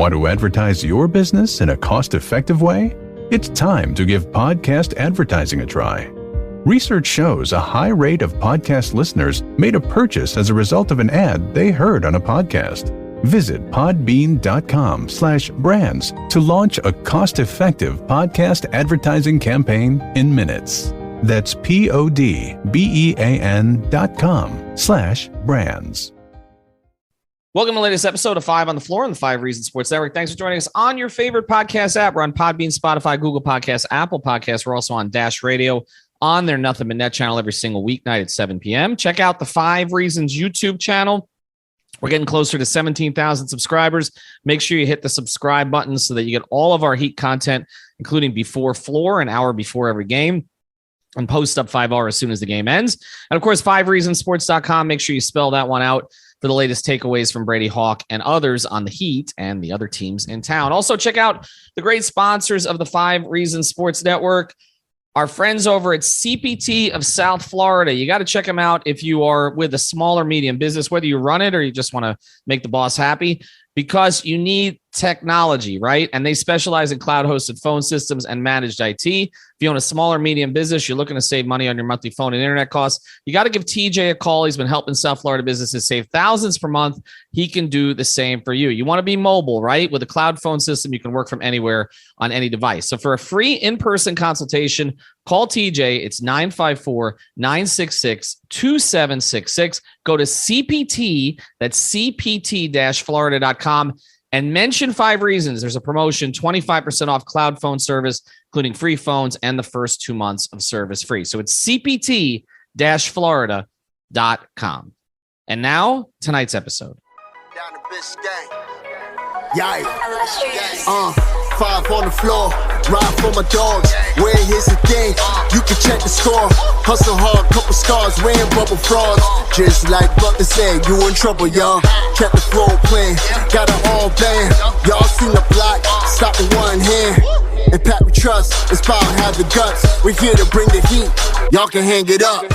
Want to advertise your business in a cost-effective way? It's time to give podcast advertising a try. Research shows a high rate of podcast listeners made a purchase as a result of an ad they heard on a podcast. Visit podbean.com/brands to launch a cost-effective podcast advertising campaign in minutes. That's podbean.com/brands. Welcome to the latest episode of 5 on the Floor on the 5 Reasons Sports Network. Thanks for joining us on your favorite podcast app. We're on Podbean, Spotify, Google Podcasts, Apple Podcasts. We're also on Dash Radio on their Nothing But Net channel every single weeknight at 7 p.m. Check out the 5 Reasons YouTube channel. We're getting closer to 17,000 subscribers. Make sure you hit the subscribe button so that you get all of our Heat content, including before floor, an hour before every game, and post up 5 hours as soon as the game ends. And of course, 5reasonsports.com. Make sure you spell that one out for the latest takeaways from Brady Hawk and others on the Heat and the other teams in town. Also, check out the great sponsors of the 5 Reasons Sports Network, our friends over at CPT of South Florida. You got to check them out if you are with a small or medium business, whether you run it or you just want to make the boss happy, because you need technology, right? And they specialize in cloud-hosted phone systems and managed IT. If you own a small or medium business, you're looking to save money on your monthly phone and internet costs, you got to give TJ a call. He's been helping South Florida businesses save thousands per month. He can do the same for you. You want to be mobile, right? With a cloud phone system, you can work from anywhere on any device. So for a free in-person consultation, call TJ. It's 954-966-2766. Go to CPT, that's cpt-florida.com, and mention 5 Reasons. There's a promotion, 25% off cloud phone service, including free phones and the first 2 months of service free. So it's cpt-florida.com. And now, tonight's episode. Down the bitch gang. Yikes. 5 on the floor, ride for my dogs. Where here's the thing, you can check the score. Hustle hard, couple scars, wearing bubble frogs. Just like Butler said, you in trouble, y'all. Kept the flow playing, got it all banned. Y'all seen the block, stop with one hand. And Pat we trust, inspire, have the guts. We're here to bring the heat, y'all can hang it up.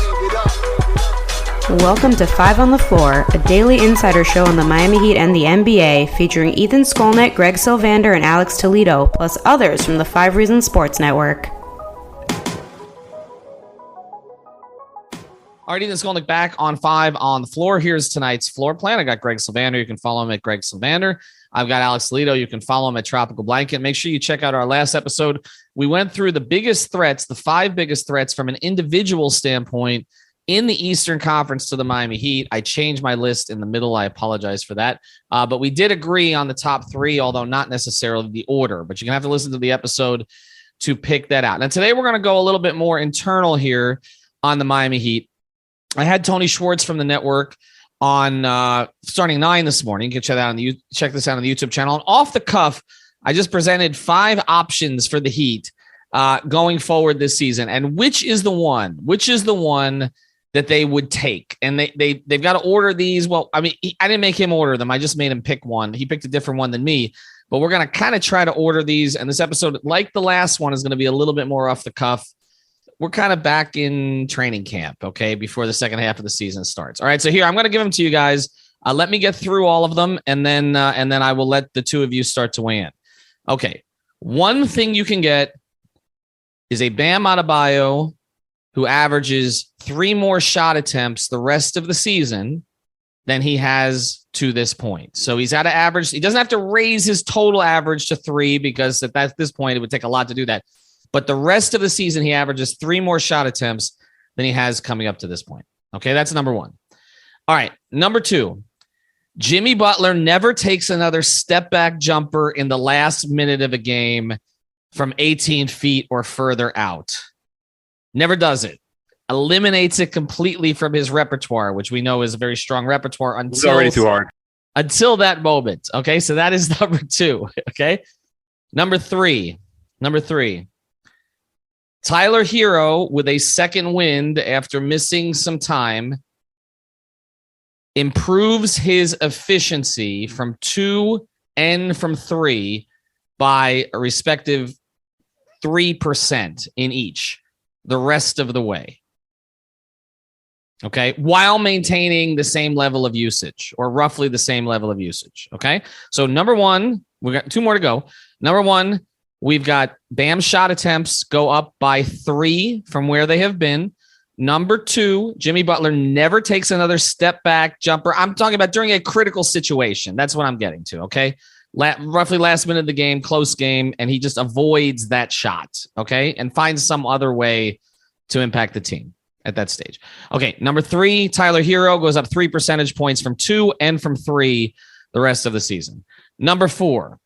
Welcome to 5 on the Floor, a daily insider show on the Miami Heat and the NBA, featuring Ethan Skolnick, Greg Sylvander, and Alex Toledo, plus others from the 5 Reasons Sports Network. All right, Ethan Skolnick back on 5 on the Floor. Here's tonight's floor plan. I got Greg Sylvander. You can follow him at Greg Sylvander. I've got Alex Toledo. You can follow him at Tropical Blanket. Make sure you check out our last episode. We went through the biggest threats, the 5 biggest threats from an individual standpoint in the Eastern Conference to the Miami Heat. I changed my list in the middle. I apologize for that. But we did agree on the top 3, although not necessarily the order. But you're going to have to listen to the episode to pick that out. Now, today we're going to go a little bit more internal here on the Miami Heat. I had Tony Schwartz from the network on starting 9 this morning. You can check this out on the YouTube channel. And off the cuff, I just presented 5 options for the Heat going forward this season. And which is the one that they would take? And they've got to order these. Well, I mean, I didn't make him order them. I just made him pick one. He picked a different one than me, but we're going to kind of try to order these. And this episode, like the last one, is going to be a little bit more off the cuff. We're kind of back in training camp, okay, before the second half of the season starts. All right, so here, I'm going to give them to you guys. Let me get through all of them, and then I will let the two of you start to weigh in. Okay, one thing you can get is a Bam Adebayo who averages 3 more shot attempts the rest of the season than he has to this point. So he's at an average. He doesn't have to raise his total average to 3 because at this point, it would take a lot to do that. But the rest of the season, he averages 3 more shot attempts than he has coming up to this point. Okay, that's number 1. All right, number 2, Jimmy Butler never takes another step-back jumper in the last minute of a game from 18 feet or further out. Never does it. Eliminates it completely from his repertoire, which we know is a very strong repertoire until it's already too hard. Until that moment. Okay, so that is number 2. Okay, number three. Tyler Herro, with a second wind after missing some time, improves his efficiency from 2 and from 3 by a respective 3% in each the rest of the way. Okay. While maintaining the same level of usage or roughly the same level of usage. Okay. So number one, we got 2 more to go. Number one, we've got Bam shot attempts go up by 3 from where they have been. Number 2, Jimmy Butler never takes another step back jumper. I'm talking about during a critical situation. That's what I'm getting to. Okay. Roughly last minute of the game, close game, and he just avoids that shot. Okay. And finds some other way to impact the team at that stage. Okay. Number 3, Tyler Herro goes up 3 percentage points from 2 and from 3 the rest of the season. Number 4,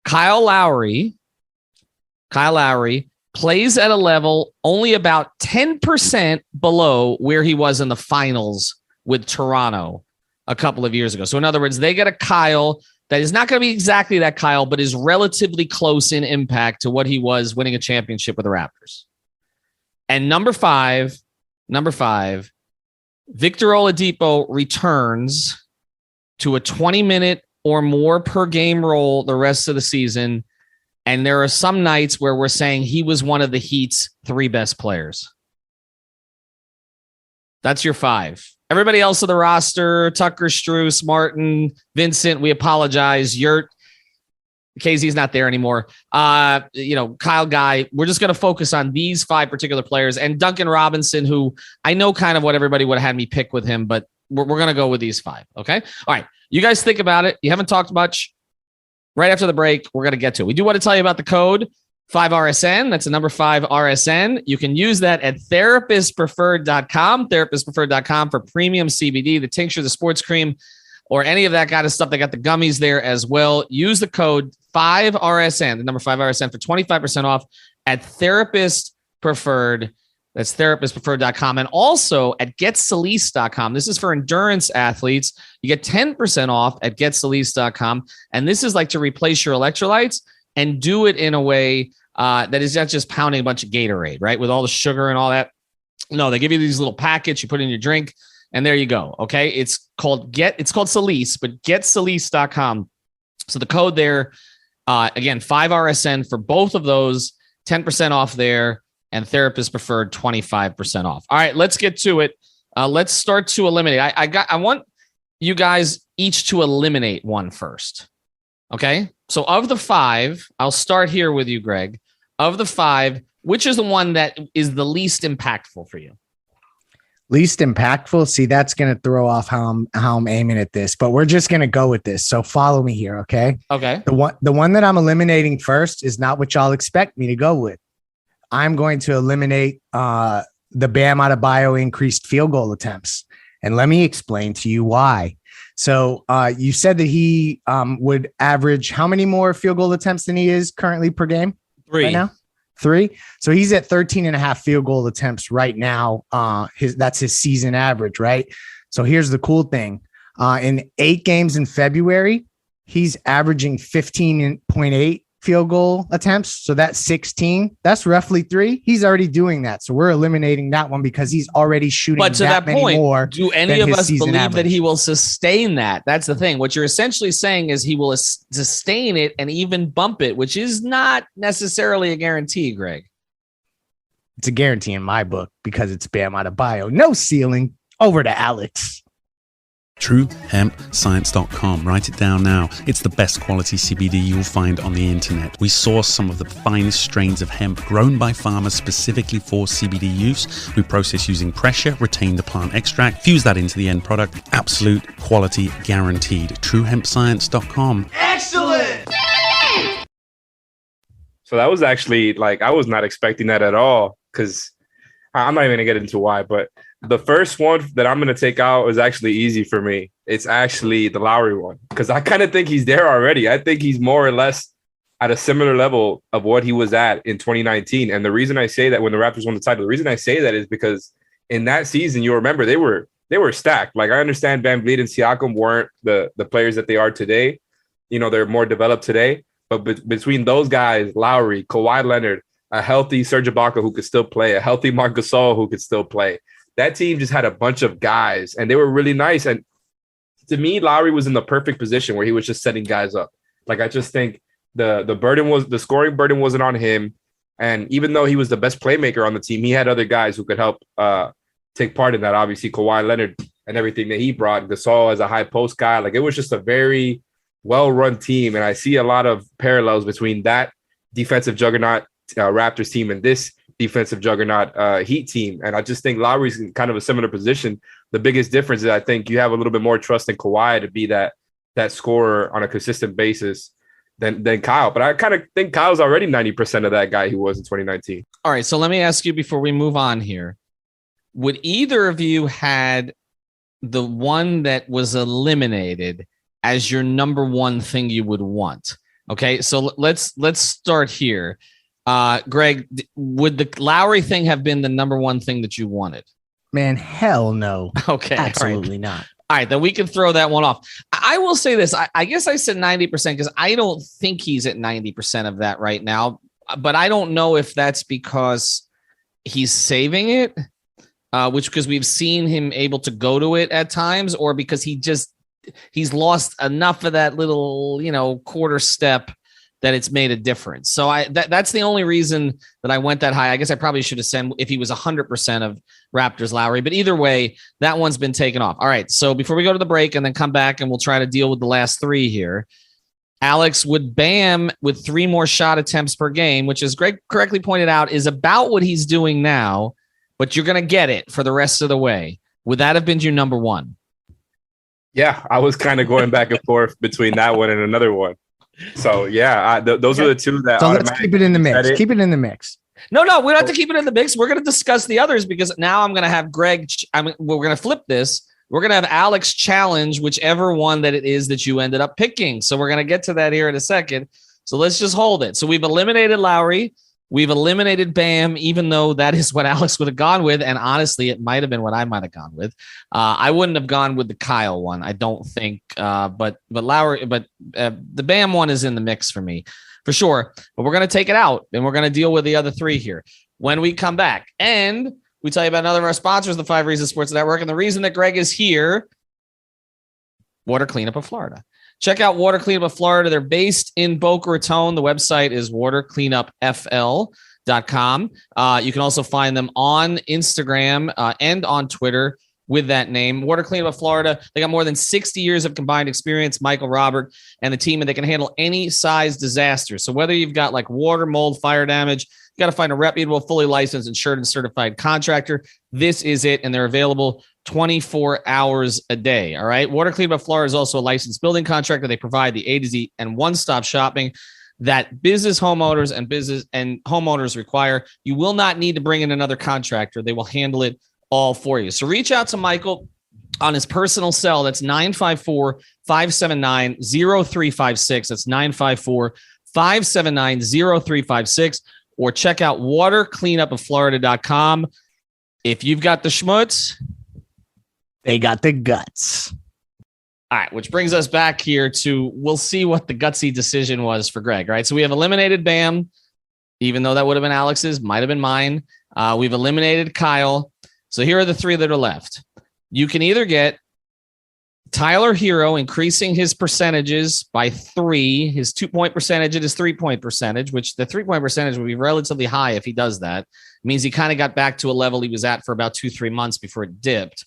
Kyle Lowry plays at a level only about 10% below where he was in the finals with Toronto a couple of years ago. So in other words, they get a Kyle that is not going to be exactly that Kyle, but is relatively close in impact to what he was winning a championship with the Raptors. And number five, Victor Oladipo returns to a 20-minute or more per game role the rest of the season. And there are some nights where we're saying he was one of the Heat's 3 best players. That's your 5. Everybody else on the roster, Tucker, Strus, Martin, Vincent, we apologize. KZ's not there anymore. Kyle Guy, we're just going to focus on these 5 particular players. And Duncan Robinson, who I know kind of what everybody would have had me pick with him, but we're going to go with these 5. Okay. All right. You guys think about it. You haven't talked much. Right after the break, we're going to get to it. We do want to tell you about the code 5RSN. That's the number 5RSN. You can use that at therapistpreferred.com, therapistpreferred.com for premium CBD, the tincture, the sports cream, or any of that kind of stuff. They got the gummies there as well. Use the code 5RSN, the number 5RSN, for 25% off at Therapist Preferred. That's therapistpreferred.com. And also at getsalise.com. This is for endurance athletes. You get 10% off at getsalise.com. And this is like to replace your electrolytes and do it in a way that is not just pounding a bunch of Gatorade, right? With all the sugar and all that. No, they give you these little packets you put in your drink, and there you go. Okay. It's called Salise, but getsalise.com. So the code there, again, 5RSN for both of those, 10% off there. And Therapist Preferred 25% off. All right, let's get to it. Let's start to eliminate. I want you guys each to eliminate one first. Okay. So of the 5, I'll start here with you, Greg. Of the 5, which is the one that is the least impactful for you? Least impactful. See, that's going to throw off how I'm aiming at this, but we're just going to go with this. So follow me here. Okay. Okay. The one that I'm eliminating first is not what y'all expect me to go with. I'm going to eliminate the Bam Adebayo increased field goal attempts. And let me explain to you why. So you said that he would average how many more field goal attempts than he is currently per game? 3 right now? 3. So he's at 13 and a half field goal attempts right now. That's his season average, right? So here's the cool thing. In 8 games in February, he's averaging 15.8 field goal attempts. So that's 16. That's roughly 3. He's already doing that. So we're eliminating that one because he's already shooting. But to that point, more do any of us believe average. that he will sustain that? That's the thing. What you're essentially saying is he will sustain it and even bump it, which is not necessarily a guarantee, Greg. It's a guarantee in my book because it's Bam Adebayo. No ceiling. Over to Alex. TrueHempScience.com. Write it down now. It's the best quality CBD you'll find on the internet. We source some of the finest strains of hemp grown by farmers specifically for CBD use. We process using pressure, retain the plant extract, fuse that into the end product. Absolute quality guaranteed. TrueHempScience.com. Excellent! So that was actually I was not expecting that at all, because I'm not even going to get into why, but the first one that I'm going to take out is actually easy for me. It's actually the Lowry one, because I kind of think he's there already. I think he's more or less at a similar level of what he was at in 2019. And the reason I say that, when the Raptors won the title, the reason I say that is because in that season, you remember they were stacked. I understand Van Vliet and Siakam weren't the players that they are today. They're more developed today. But between those guys, Lowry, Kawhi Leonard, a healthy Serge Ibaka who could still play, a healthy Marc Gasol who could still play, that team just had a bunch of guys, and they were really nice. And to me, Lowry was in the perfect position where he was just setting guys up. I just think the scoring burden wasn't on him. And even though he was the best playmaker on the team, he had other guys who could help take part in that. Obviously, Kawhi Leonard and everything that he brought. Gasol as a high post guy. Like, it was just a very well-run team. And I see a lot of parallels between that defensive juggernaut Raptors team and this defensive juggernaut Heat team. And I just think Lowry's in kind of a similar position. The biggest difference is I think you have a little bit more trust in Kawhi to be that scorer on a consistent basis than Kyle. But I kind of think Kyle's already 90% of that guy he was in 2019. All right, so let me ask you before we move on here. Would either of you had the one that was eliminated as your number one thing you would want? Okay, so let's start here. Greg, would the Lowry thing have been the number one thing that you wanted? Man, hell no. Okay, absolutely not. All right, then we can throw that one off. I will say this. I guess I said 90% because I don't think he's at 90% of that right now. But I don't know if that's because he's saving it, because we've seen him able to go to it at times, or because he's lost enough of that little, quarter step that it's made a difference. So that's the only reason that I went that high. I guess I probably should have said if he was 100% of Raptors Lowry, but either way, that one's been taken off. All right. So before we go to the break and then come back and we'll try to deal with the last three here, Alex, would Bam with 3 more shot attempts per game, which as Greg correctly pointed out, is about what he's doing now, but you're going to get it for the rest of the way. Would that have been your number one? Yeah, I was kind of going back and forth between that one and another one. So, yeah, those are the two that. So let's keep it in the mix. Keep it in the mix. No, we don't have to keep it in the mix. We're going to discuss the others because now I'm going to have Greg. We're going to flip this. We're going to have Alex challenge whichever one that it is that you ended up picking. So we're going to get to that here in a second. So let's just hold it. So we've eliminated Lowry. We've eliminated Bam, even though that is what Alex would have gone with. And honestly, it might have been what I might have gone with. I wouldn't have gone with the Kyle one, I don't think. But Lowry, the Bam one is in the mix for me, for sure. But we're going to take it out, and we're going to deal with the other three here when we come back. And we tell you about another of our sponsors, the 5 Reasons Sports Network. And the reason that Greg is here, Water Cleanup of Florida. Check out Water Cleanup of Florida. They're based in Boca Raton. The website is watercleanupfl.com. You can also find them on Instagram and on Twitter with that name. Water Cleanup of Florida. They got more than 60 years of combined experience, Michael, Robert, and the team, and they can handle any size disaster. So whether you've got like water, mold, fire damage, you got to find a reputable, fully licensed, insured, and certified contractor. This is it, and they're available 24 hours a day. All right. Water Cleanup of Florida is also a licensed building contractor. They provide the A to Z and one-stop shopping that business homeowners and homeowners require. You will not need to bring in another contractor. They will handle it all for you. So reach out to Michael on his personal cell. That's 954-579-0356. That's 954-579-0356. Or check out watercleanupofflorida.com. If you've got the schmutz, they got the guts. All right, which brings us back here to, we'll see what the gutsy decision was for Greg, right? So we have eliminated Bam, even though that would have been Alex's, might have been mine. We've eliminated Kyle. So here are the 3 that are left. You can either get Tyler Herro increasing his percentages by 3, his 2-point percentage and his 3-point percentage, which the 3-point percentage would be relatively high if he does that. It means he kind of got back to a level he was at for about 2-3 months before it dipped.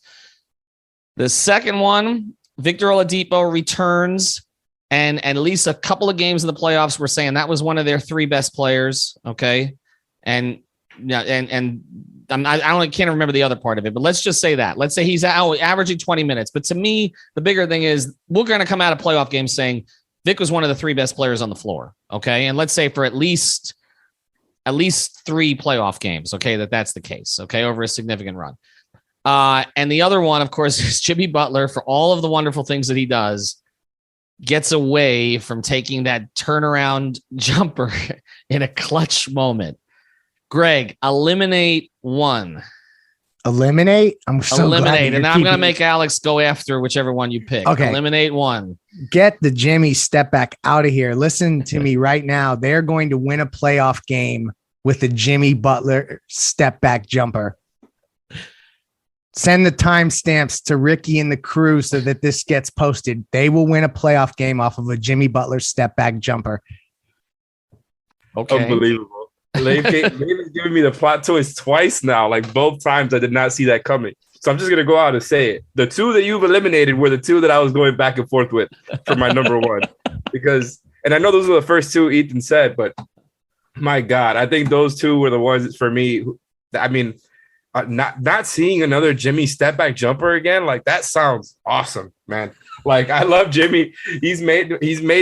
The second one, Victor Oladipo returns, and at least a couple of games in the playoffs, we're saying that was one of their 3 best players. Okay. And I can't remember the other part of it, but let's just say that. Let's say he's averaging 20 minutes. But to me, the bigger thing is we're going to come out of playoff games saying Vic was one of the 3 best players on the floor. Okay. And let's say for at least 3 playoff games. Okay. That's the case. Okay. Over a significant run. And the other one, of course, is Jimmy Butler, for all of the wonderful things that he does, gets away from taking that turnaround jumper in a clutch moment. Greg, eliminate one. Eliminate? I'm so eliminate, and I'm going to make Alex go after whichever one you pick. Okay. Eliminate one. Get the Jimmy step back out of here. Listen to me right now. They're going to win a playoff game with the Jimmy Butler step back jumper. Send the timestamps to Ricky and the crew so that this gets posted. They will win a playoff game off of a Jimmy Butler step back jumper. Okay. Unbelievable. David's giving me the plot twist twice now. Like both times, I did not see that coming. So I'm just gonna go out and say it. The two that you've eliminated were the two that I was going back and forth with for my number one, because, and I know those were the first two Ethan said, but my God, I think those two were the ones for me. I mean, not seeing another Jimmy step back jumper again, like that sounds awesome, man. Like I love Jimmy. He's made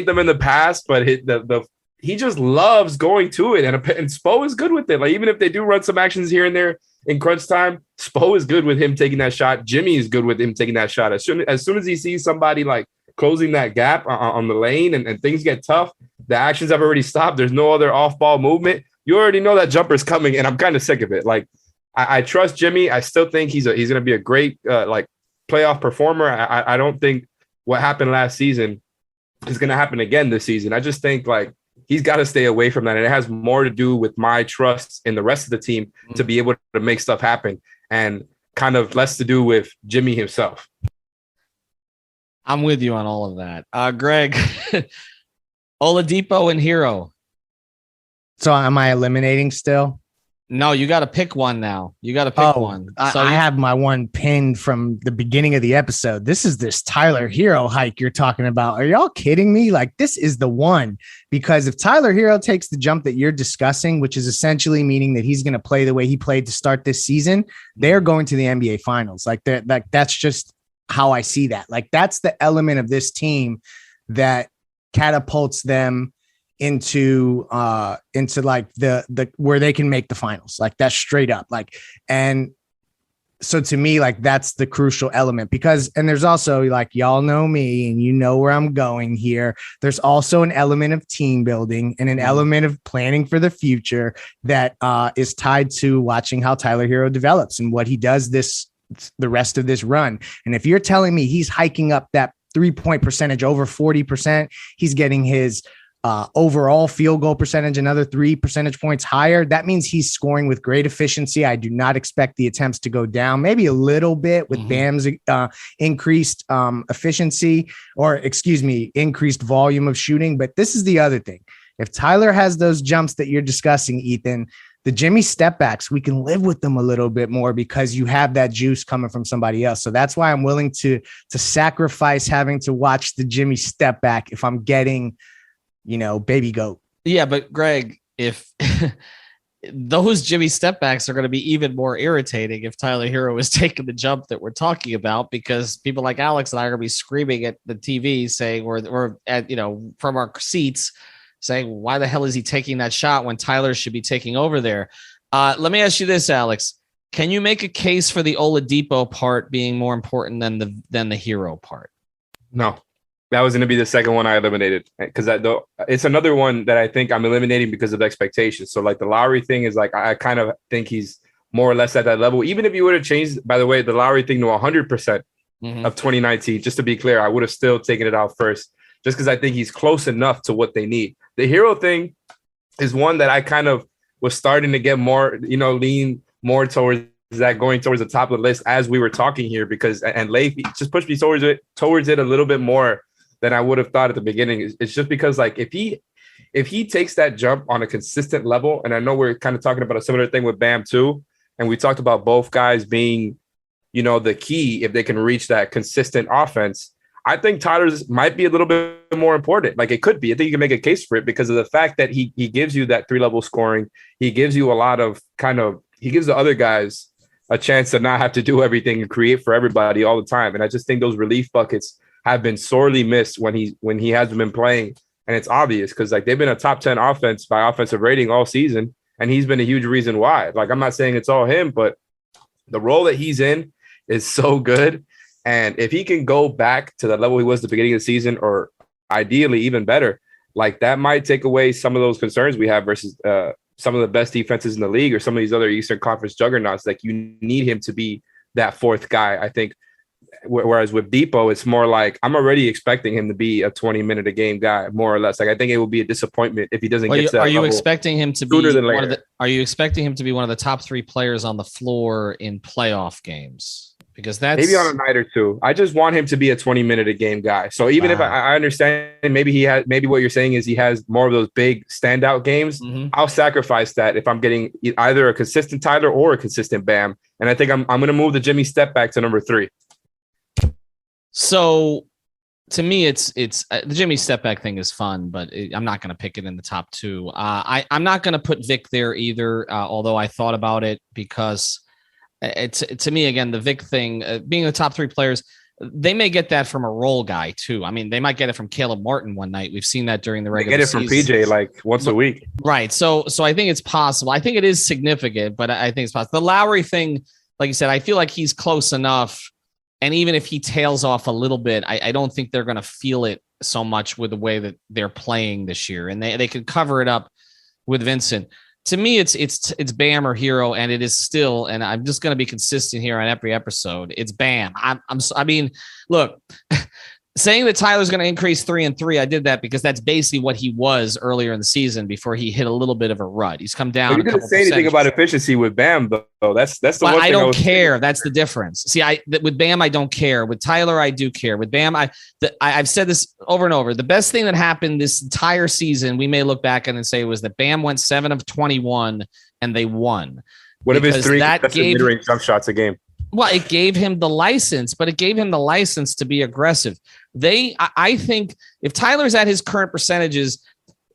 them in the past, but he just loves going to it, and Spo is good with it. Like even if they do run some actions here and there in crunch time, Spo is good with him taking that shot. Jimmy is good with him taking that shot. As soon as he sees somebody like closing that gap on the lane and things get tough, the actions have already stopped. There's no other off-ball movement. You already know that jumper's coming, and I'm kind of sick of it. Like I trust Jimmy. I still think he's going to be a great like playoff performer. I don't think what happened last season is going to happen again this season. I just think like he's got to stay away from that. And it has more to do with my trust in the rest of the team to be able to make stuff happen, and kind of less to do with Jimmy himself. I'm with you on all of that. Greg, Oladipo and Herro. So am I eliminating still? No, you got to pick one now. You got to pick one. So I have my one pinned from the beginning of the episode. This is this Tyler Herro hike you're talking about. Are y'all kidding me? Like this is the one, because if Tyler Herro takes the jump that you're discussing, which is essentially meaning that he's going to play the way he played to start this season, they're going to the NBA finals. Like that's just how I see that. Like that's the element of this team that catapults them into like the where they can make the finals. Like that's straight up. Like, and so to me, like that's the crucial element, because, and there's also, like, y'all know me and you know where I'm going here. There's also an element of team building and an element of planning for the future that is tied to watching how Tyler Herro develops and what he does the rest of this run. And if you're telling me he's hiking up that 3-point percentage over 40%, he's getting his overall field goal percentage another 3 percentage points higher, that means he's scoring with great efficiency. I do not expect the attempts to go down, maybe a little bit with Bam's increased efficiency, or increased volume of shooting. But this is the other thing. If Tyler has those jumps that you're discussing, Ethan, the Jimmy step backs, we can live with them a little bit more because you have that juice coming from somebody else. So that's why I'm willing to sacrifice having to watch the Jimmy step back if I'm getting, baby goat. Yeah, but Greg, if those Jimmy step backs are going to be even more irritating if Tyler Herro is taking the jump that we're talking about, because people like Alex and I are going to be screaming at the TV saying, or at, from our seats saying, why the hell is he taking that shot when Tyler should be taking over there? Let me ask you this, Alex. Can you make a case for the Oladipo part being more important than the Herro part? No. That was going to be the second one I eliminated, because it's another one that I think I'm eliminating because of expectations. So like the Lowry thing is like, I kind of think he's more or less at that level. Even if you would have changed, by the way, the Lowry thing to 100% of 2019, just to be clear, I would have still taken it out first, just because I think he's close enough to what they need. The Herro thing is one that I kind of was starting to get more, lean more towards that, going towards the top of the list as we were talking here, because, and Leif just pushed me towards it a little bit more than I would have thought at the beginning. It's just because, like, if he takes that jump on a consistent level, and I know we're kind of talking about a similar thing with Bam too, and we talked about both guys being, the key if they can reach that consistent offense. I think Tyler's might be a little bit more important. Like it could be. I think you can make a case for it because of the fact that he gives you that 3-level scoring. He gives you a lot of he gives the other guys a chance to not have to do everything and create for everybody all the time. And I just think those relief buckets have been sorely missed when he hasn't been playing. And it's obvious because like they've been a top 10 offense by offensive rating all season. And he's been a huge reason why. Like, I'm not saying it's all him, but the role that he's in is so good. And if he can go back to the level he was at the beginning of the season, or ideally even better, like that might take away some of those concerns we have versus some of the best defenses in the league or some of these other Eastern Conference juggernauts. Like you need him to be that fourth guy, I think. Whereas with Depot, it's more like I'm already expecting him to be a 20-minute a game guy, more or less. Like I think it will be a disappointment if he doesn't get to that level. Are you expecting him to be one of the top 3 players on the floor in playoff games? because that's maybe on a night or two. I just want him to be a 20-minute a game guy. So even if I understand, maybe what you're saying is he has more of those big standout games. I'll sacrifice that if I'm getting either a consistent Tyler or a consistent Bam. And I think I'm going to move the Jimmy step back to number 3. So to me, it's the Jimmy step back thing is fun, but I'm not going to pick it in the top 2. I'm not going to put Vic there either, although I thought about it because to me, again, the Vic thing, being the top 3 players, they may get that from a role guy too. I mean, they might get it from Caleb Martin one night. We've seen that during the regular season. They get it from PJ like once a week. Right. So I think it's possible. I think it is significant, but I think it's possible. The Lowry thing, like you said, I feel like he's close enough. And even if he tails off a little bit, I don't think they're going to feel it so much with the way that they're playing this year. And they could cover it up with Vincent. To me, it's Bam or Herro, and it is still, and I'm just going to be consistent here on every episode. It's Bam. I mean, look, saying that Tyler's going to increase 3-3, I did that because that's basically what he was earlier in the season before he hit a little bit of a rut. He's come down. But you didn't say anything about efficiency with Bam, though. That's the one thing I don't care. That's the difference. See, with Bam, I don't care. With Tyler, I do care. With Bam, I've said this over and over. The best thing that happened this entire season, we may look back and say, was that Bam went 7 of 21 and they won. What if his 3 mid-range jump shots a game? Well, it gave him the license, but it gave him the license to be aggressive. I think if Tyler's at his current percentages,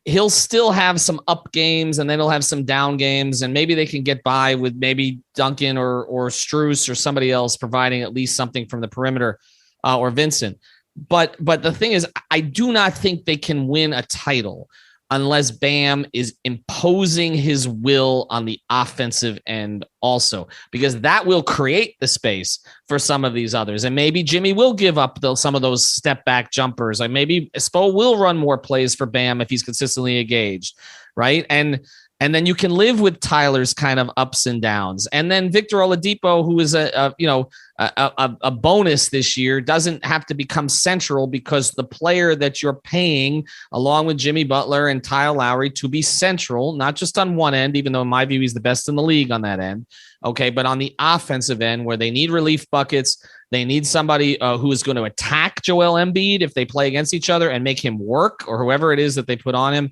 he'll still have some up games and then he'll have some down games, and maybe they can get by with maybe Duncan or Strus or somebody else providing at least something from the perimeter, or Vincent. But the thing is, I do not think they can win a title unless Bam is imposing his will on the offensive end also, because that will create the space for some of these others. And maybe Jimmy will give up some of those step back jumpers. Like maybe Spo will run more plays for Bam if he's consistently engaged, right? And then you can live with Tyler's kind of ups and downs. And then Victor Oladipo, who is a bonus this year, doesn't have to become central because the player that you're paying, along with Jimmy Butler and Kyle Lowry, to be central, not just on one end, even though in my view he's the best in the league on that end, okay, but on the offensive end where they need relief buckets, they need somebody who is going to attack Joel Embiid if they play against each other and make him work, or whoever it is that they put on him.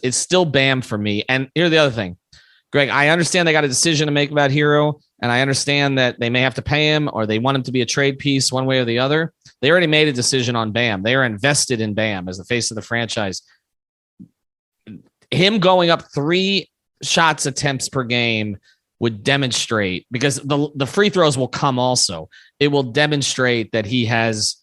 It's still Bam for me. And here's the other thing, Greg, I understand they got a decision to make about Herro, and I understand that they may have to pay him or they want him to be a trade piece one way or the other. They already made a decision on Bam. They are invested in Bam as the face of the franchise. Him going up 3 shots attempts per game would demonstrate, because the free throws will come also. It will demonstrate that he has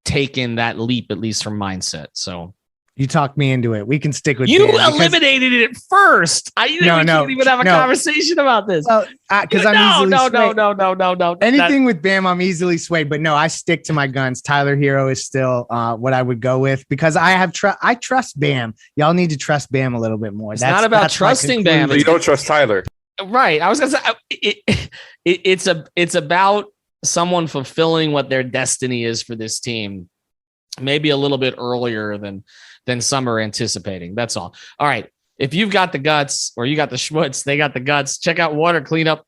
taken that leap, at least from mindset. So you talked me into it. We can stick with you. Eliminated it first. We can't even have a conversation about this. Because I'm easily swayed. No. Anything with Bam, I'm easily swayed. But no, I stick to my guns. Tyler Herro is still what I would go with, because I trust Bam. Y'all need to trust Bam a little bit more. It's not about trusting Bam. You don't trust Tyler, right? I was gonna say it's about someone fulfilling what their destiny is for this team, maybe a little bit earlier than some are anticipating. That's all. All right. If you've got the guts, or you got the schmutz, they got the guts, check out Water Cleanup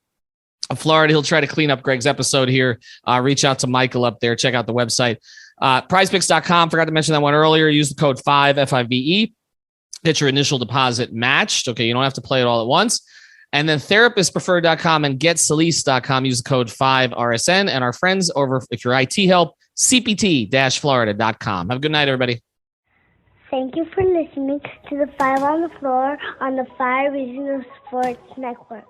of Florida. He'll try to clean up Greg's episode here. Reach out to Michael up there. Check out the website. Prizepicks.com. Forgot to mention that one earlier. Use the code 5FIVE. Get your initial deposit matched. Okay. You don't have to play it all at once. And then therapistpreferred.com and getsalise.com. Use the code 5RSN. And our friends over, if you're IT help, cpt-florida.com. Have a good night, everybody. Thank you for listening to the 5 on the Floor on the 5 Regional Sports Network.